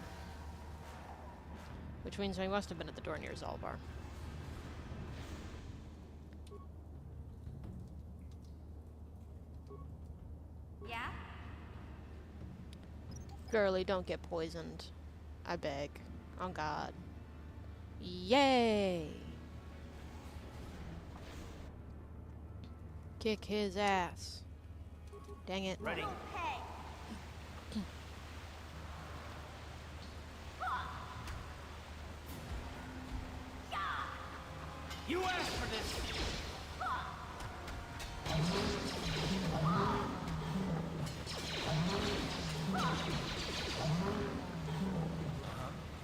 Which means we must have been at the door near Zalbar. Yeah? Girlie, don't get poisoned. I beg. On God. Yay! Kick his ass. Dang it. Ready? Okay. You asked for this!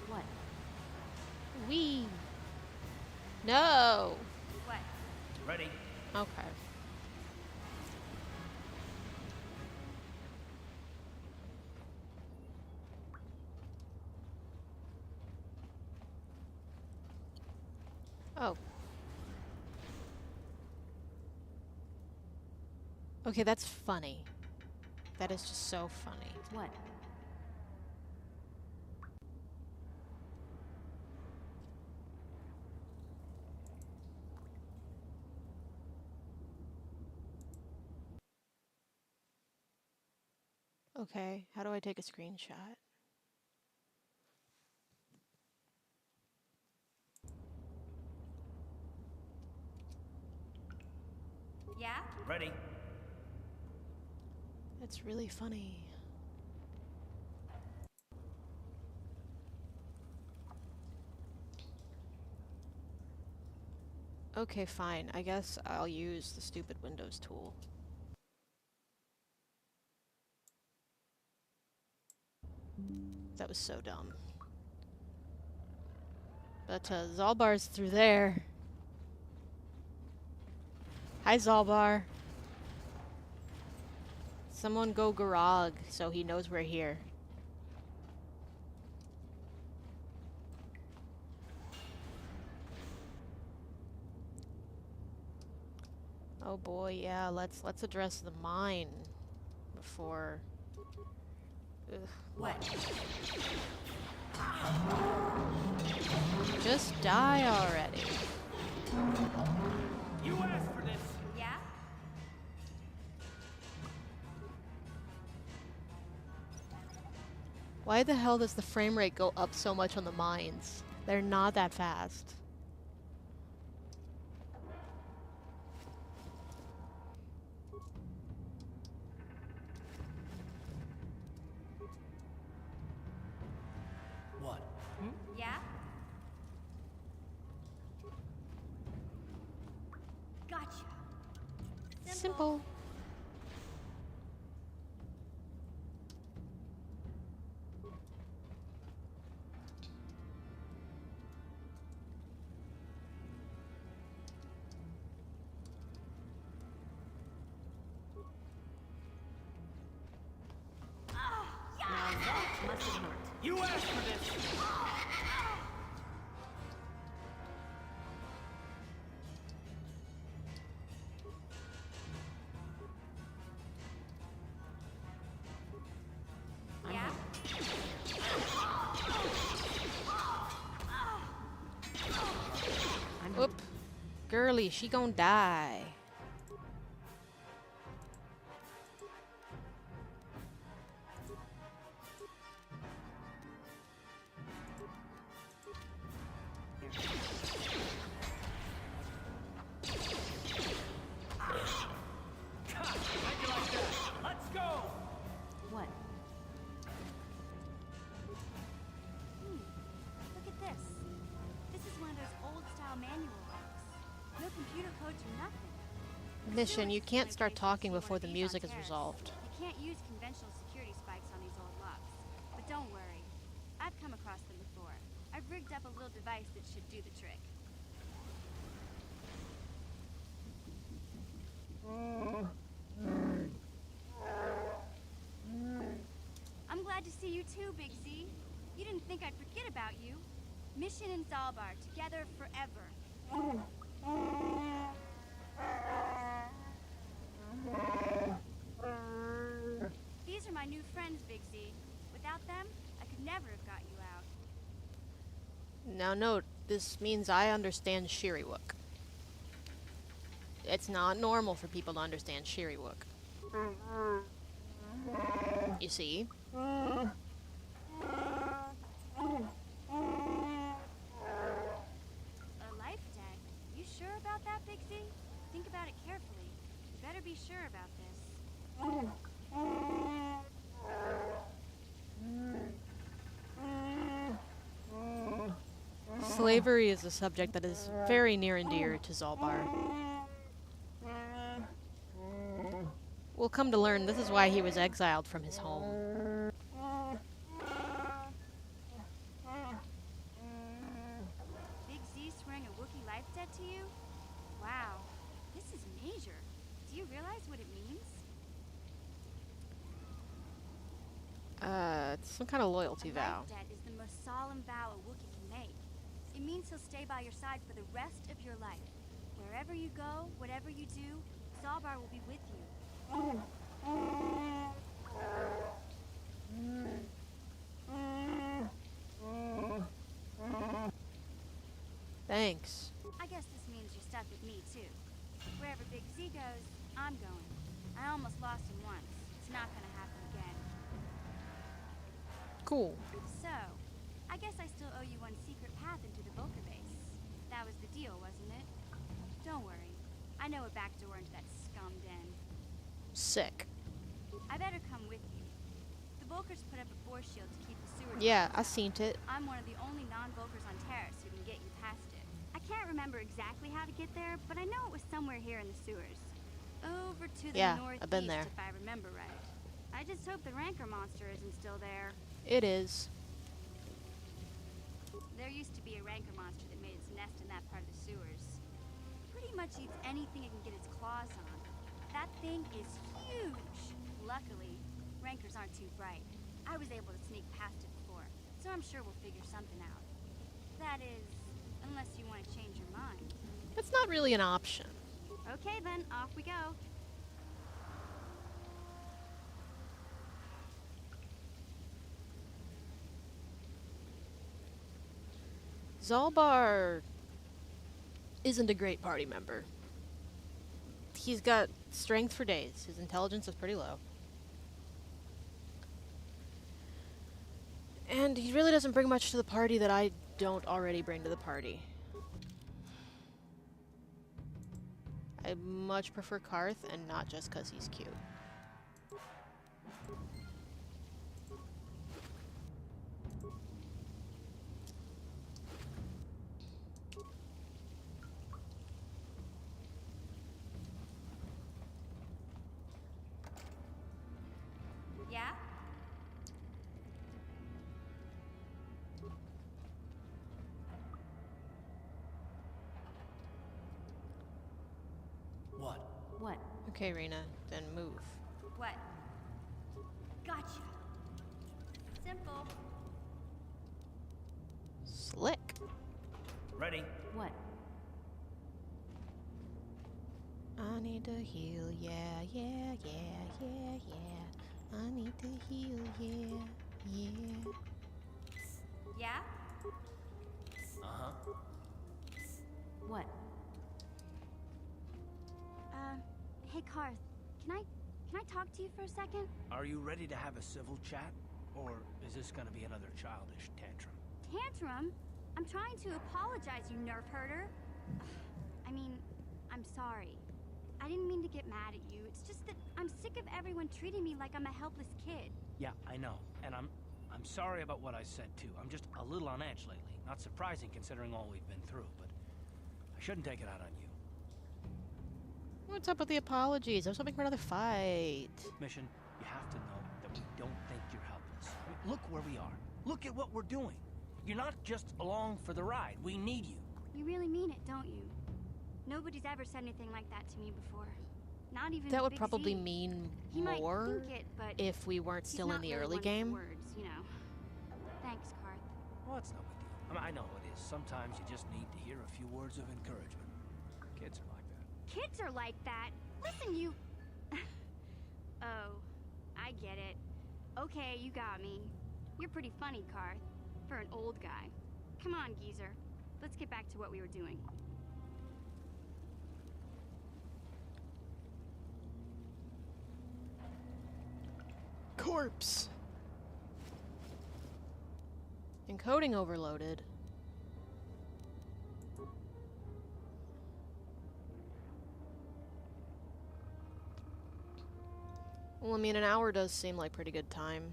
What? Wee! No! What? Ready? Okay. Oh. Okay, that's funny. That is just so funny. What? Okay, how do I take a screenshot? Yeah? Ready? That's really funny. Okay, fine. I guess I'll use the stupid Windows tool. That was so dumb. But Zalbar's through there. Hi, Zalbar. Someone go Garag so he knows we're here. Oh boy, yeah, let's address the mine before... Ugh. What? Just die already. You asked for this! Yeah? Why the hell does the frame rate go up so much on the mines? They're not that fast. What? Yeah? Gotcha. Simple. You asked for this! Yeah? Whoop. Girly, she gon' die. Let's go! What? Look at this. This is one of those old-style manual locks. No computer codes or nothing. Mission, you Sewers is can't one start of the talking places you before wanna the be on music is Terrace. resolved. You can't use conventional security spikes on these old locks. But don't worry. I've come across them before. I've rigged up a little device that should do the trick. I'm glad to see you too, Big Z. You didn't think I'd forget about you. Mission and Zalbar, together forever. These are my new friends, Big Z. Without them, I could never have got you out. Now note, this means I understand Shiriwook. It's not normal for people to understand Shiriwook. You see? A life debt? You sure about that, Big Z? Think about it carefully. You better be sure about this. Slavery is a subject that is very near and dear to Zalbar. We'll come to learn this is why he was exiled from his home. Big Z swearing a Wookiee life debt to you? Wow, this is major. Do you realize what it means? It's some kind of loyalty A vow. life debt is the most solemn vow a Wookiee can make. It means he'll stay by your side for the rest of your life. Wherever you go, whatever you do, Zalbar will be with you. Thanks. I guess this means you're stuck with me, too. Wherever Big Z goes, I'm going. I almost lost him once. It's not gonna happen again. Cool. So, I guess I still owe you one secret path into the Volker base. That was the deal, wasn't it? Don't worry. I know a back door into that scum den. Sick. I better come with you. The Volkers put up a force shield to keep the sewer Yeah, doors I out. seen it. I'm one of the only non-Volkers on Terrace who can get you past it. I can't remember exactly how to get there, but I know it was somewhere here in the sewers. Over to the Yeah, northeast, I've been there. if I remember right. I just hope the Rancor monster isn't still there. It is. There used to be a Rancor monster that made its nest in that part of the sewers. Pretty much eats anything it can get its claws on. That thing is huge. Luckily, Rancors aren't too bright. I was able to sneak past it before, so I'm sure we'll figure something out. That is, unless you want to change your mind. It's not really an option. Okay then, off we go. Zalbar isn't a great party member. he's got strength for days. His intelligence is pretty low. And he really doesn't bring much to the party that I don't already bring to the party. I much prefer Karth, and not just because he's cute. Yeah? What? What? Okay, Rena, then move. What? Gotcha. Simple. Slick. Ready? What? I need to heal, yeah, yeah, yeah, yeah, yeah. I need to heal, yeah, yeah. Yeah? Uh-huh. What? Hey Karth, can I talk to you for a second? Are you ready to have a civil chat? Or is this gonna be another childish tantrum? Tantrum? I'm trying to apologize, you nerf herder. I mean, I'm sorry. I didn't mean to get mad at you. It's just that I'm sick of everyone treating me like I'm a helpless kid. Yeah, I know. And I'm sorry about what I said too. I'm just a little on edge lately. Not surprising considering all we've been through, but I shouldn't take it out on you. What's up with the apologies? I was hoping for another fight. Mission, you have to know that we don't think you're helpless. I mean, look where we are. Look at what we're doing. You're not just along for the ride. We need you. You really mean it, don't you? Nobody's ever said anything like that to me before. Not even That would Big probably Z. mean He might more think it, but if we weren't he's still not in the really early one for game. words, you know. Thanks, Karth. Well, it's no big deal. I mean, I know it is. Sometimes you just need to hear a few words of encouragement. Kids are like that. Kids are like that. Listen, you... Oh, I get it. Okay, you got me. You're pretty funny, Karth. For an old guy. Come on, geezer. Let's get back to what we were doing. Corpse. Encoding overloaded. Well, I mean, an hour does seem like pretty good time.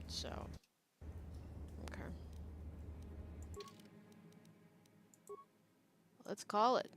So, okay. Let's call it.